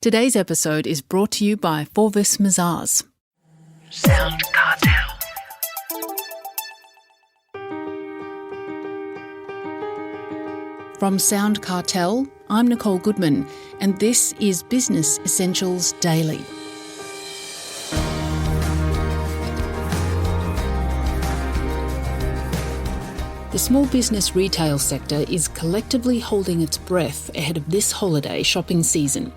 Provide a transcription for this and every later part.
Today's episode is brought to you by Forvis Mazars. SoundCartel. From SoundCartel, I'm Nicole Goodman, and this is Business Essentials Daily. The small business retail sector is collectively holding its breath ahead of this holiday shopping season.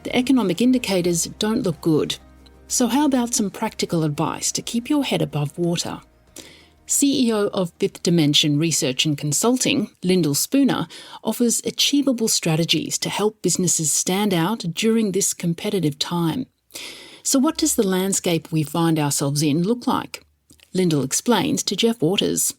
The economic indicators don't look good. So how about some practical advice to keep your head above water? CEO of Fifth Dimension Research and Consulting, Lyndall Spooner, offers achievable strategies to help businesses stand out during this competitive time. So what does the landscape we find ourselves in look like? Lyndall explains to Jeff Waters.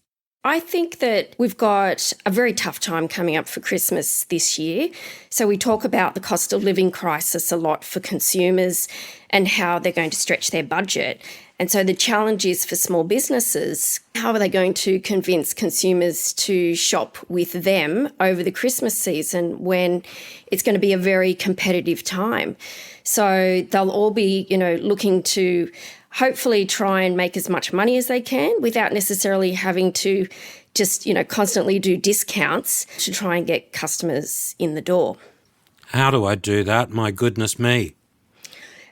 I think that we've got a very tough time coming up for Christmas this year. So we talk about the cost of living crisis a lot for consumers and how they're going to stretch their budget. And so the challenge is for small businesses, how are they going to convince consumers to shop with them over the Christmas season when it's going to be a very competitive time? So they'll all be, looking to hopefully try and make as much money as they can without necessarily having to just, constantly do discounts to try and get customers in the door. How do I do that? My goodness me.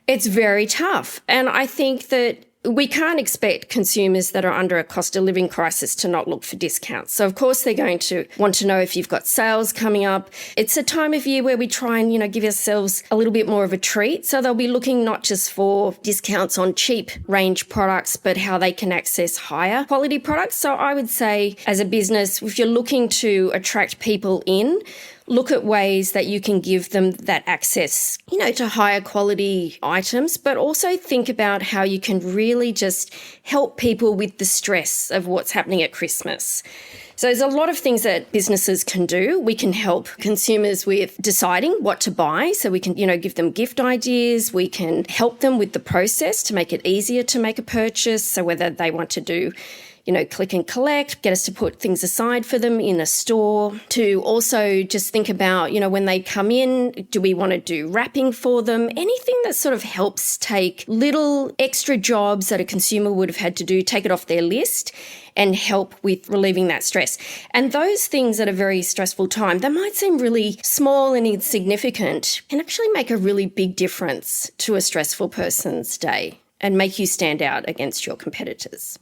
It's very tough. And I think that we can't expect consumers that are under a cost of living crisis to not look for discounts. So, of course, they're going to want to know if you've got sales coming up. It's a time of year where we try and, give ourselves a little bit more of a treat. So they'll be looking not just for discounts on cheap range products, but how they can access higher quality products. So I would say as a business, if you're looking to attract people in, look at ways that you can give them that access, to higher quality items, but also think about how you can really just help people with the stress of what's happening at Christmas. So there's a lot of things that businesses can do. We can help consumers with deciding what to buy. So we can, give them gift ideas. We can help them with the process to make it easier to make a purchase. So whether they want to do click and collect, get us to put things aside for them in a store, to also just think about, when they come in, do we want to do wrapping for them? Anything that sort of helps take little extra jobs that a consumer would have had to do, take it off their list and help with relieving that stress. And those things at a very stressful time, they might seem really small and insignificant, can actually make a really big difference to a stressful person's day and make you stand out against your competitors.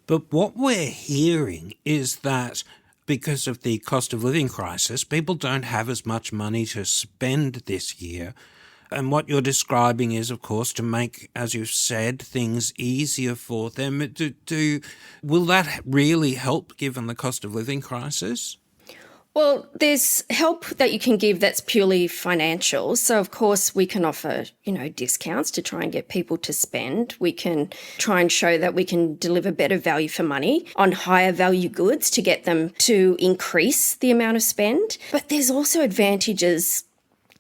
But what we're hearing is that because of the cost of living crisis, people don't have as much money to spend this year. And what you're describing is, of course, to make, as you've said, things easier for them. Will that really help given the cost of living crisis? Well, there's help that you can give that's purely financial. So, of course, we can offer, discounts to try and get people to spend. We can try and show that we can deliver better value for money on higher value goods to get them to increase the amount of spend. But there's also advantages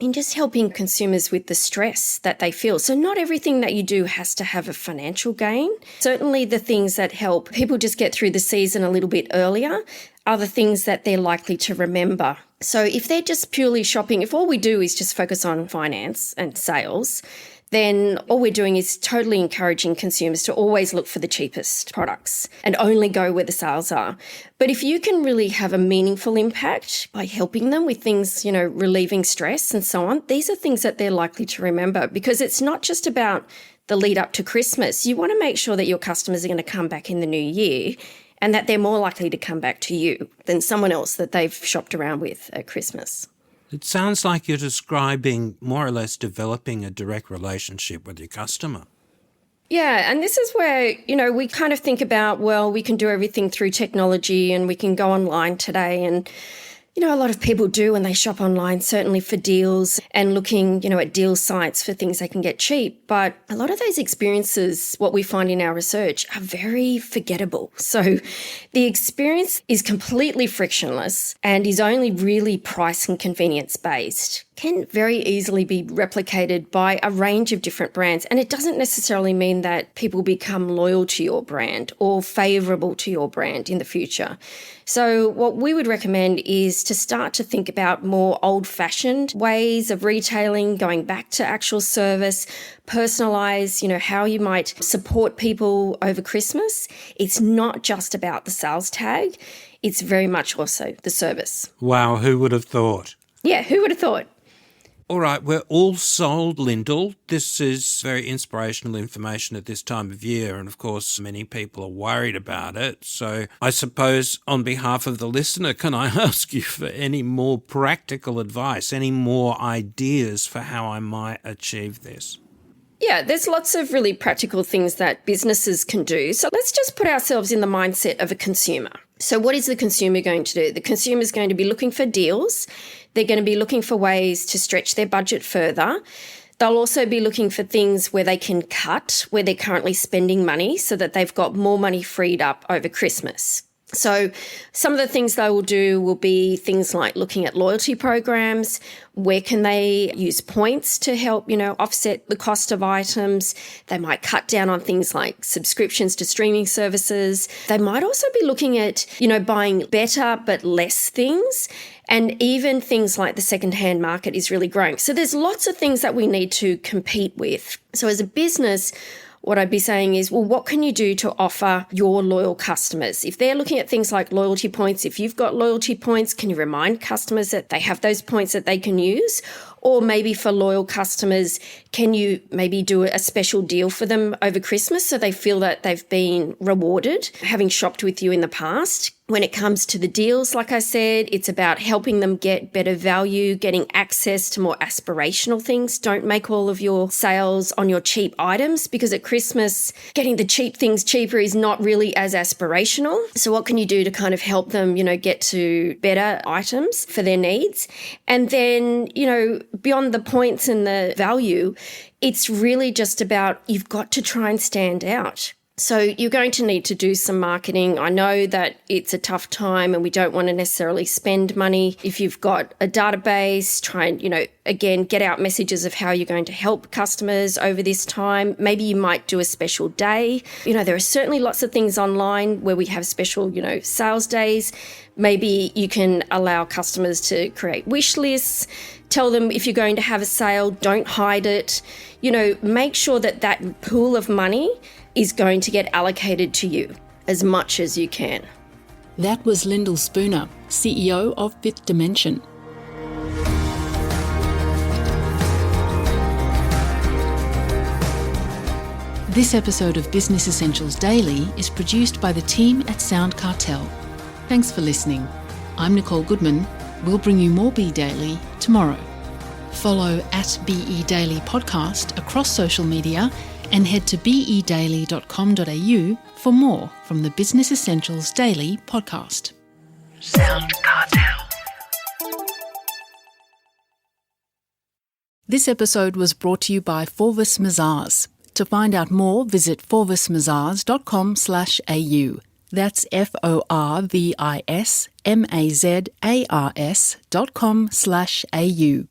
in just helping consumers with the stress that they feel. So not everything that you do has to have a financial gain. Certainly the things that help people just get through the season a little bit earlier are the things that they're likely to remember. So if they're just purely shopping, if all we do is just focus on finance and sales, then all we're doing is totally encouraging consumers to always look for the cheapest products and only go where the sales are. But if you can really have a meaningful impact by helping them with things, relieving stress and so on, these are things that they're likely to remember, because it's not just about the lead up to Christmas. You want to make sure that your customers are going to come back in the new year and that they're more likely to come back to you than someone else that they've shopped around with at Christmas. It sounds like you're describing more or less developing a direct relationship with your customer. Yeah, and this is where, we kind of think about, well, we can do everything through technology and we can go online today. And, a lot of people do when they shop online, certainly for deals and looking, at deal sites for things they can get cheap. But a lot of those experiences, what we find in our research, are very forgettable. So the experience is completely frictionless and is only really price and convenience based. can very easily be replicated by a range of different brands. And it doesn't necessarily mean that people become loyal to your brand or favourable to your brand in the future. So what we would recommend is to start to think about more old-fashioned ways of retailing, going back to actual service, personalise, how you might support people over Christmas. It's not just about the sales tag. It's very much also the service. Wow, who would have thought? Yeah, who would have thought? All right, we're all sold, Lyndall. This is very inspirational information at this time of year, and of course many people are worried about it. So I suppose on behalf of the listener, can I ask you for any more practical advice, any more ideas for how I might achieve this? Yeah, there's lots of really practical things that businesses can do. So let's just put ourselves in the mindset of a consumer. So what is the consumer going to do? The consumer is going to be looking for deals. They're going to be looking for ways to stretch their budget further. They'll also be looking for things where they can cut where they're currently spending money so that they've got more money freed up over Christmas. So some of the things they will do will be things like looking at loyalty programs. Where can they use points to help, offset the cost of items? They might cut down on things like subscriptions to streaming services. They might also be looking at, buying better but less things. And even things like the secondhand market is really growing. So there's lots of things that we need to compete with. So as a business, what I'd be saying is, well, what can you do to offer your loyal customers? If they're looking at things like loyalty points, if you've got loyalty points, can you remind customers that they have those points that they can use? Or maybe for loyal customers, can you maybe do a special deal for them over Christmas so they feel that they've been rewarded having shopped with you in the past? When it comes to the deals, like I said, it's about helping them get better value, getting access to more aspirational things. Don't make all of your sales on your cheap items, because at Christmas, getting the cheap things cheaper is not really as aspirational. So what can you do to kind of help them, get to better items for their needs? And then, beyond the points and the value, it's really just about you've got to try and stand out. So you're going to need to do some marketing. I know that it's a tough time and we don't want to necessarily spend money. If you've got a database, try and, again, get out messages of how you're going to help customers over this time. Maybe you might do a special day. There are certainly lots of things online where we have special, sales days. Maybe you can allow customers to create wish lists. Tell them if you're going to have a sale, don't hide it. Make sure that pool of money is going to get allocated to you as much as you can. That was Lyndall Spooner, CEO of Fifth Dimension. This episode of Business Essentials Daily is produced by the team at SoundCartel. Thanks for listening. I'm Nicole Goodman. We'll bring you more Be Daily tomorrow. Follow @BE Daily Podcast across social media and head to bedaily.com.au for more from the Business Essentials Daily podcast. SoundCartel. This episode was brought to you by Forvis Mazars. To find out more, visit forvismazars.com/au. That's FORVISMAZARS.com/au.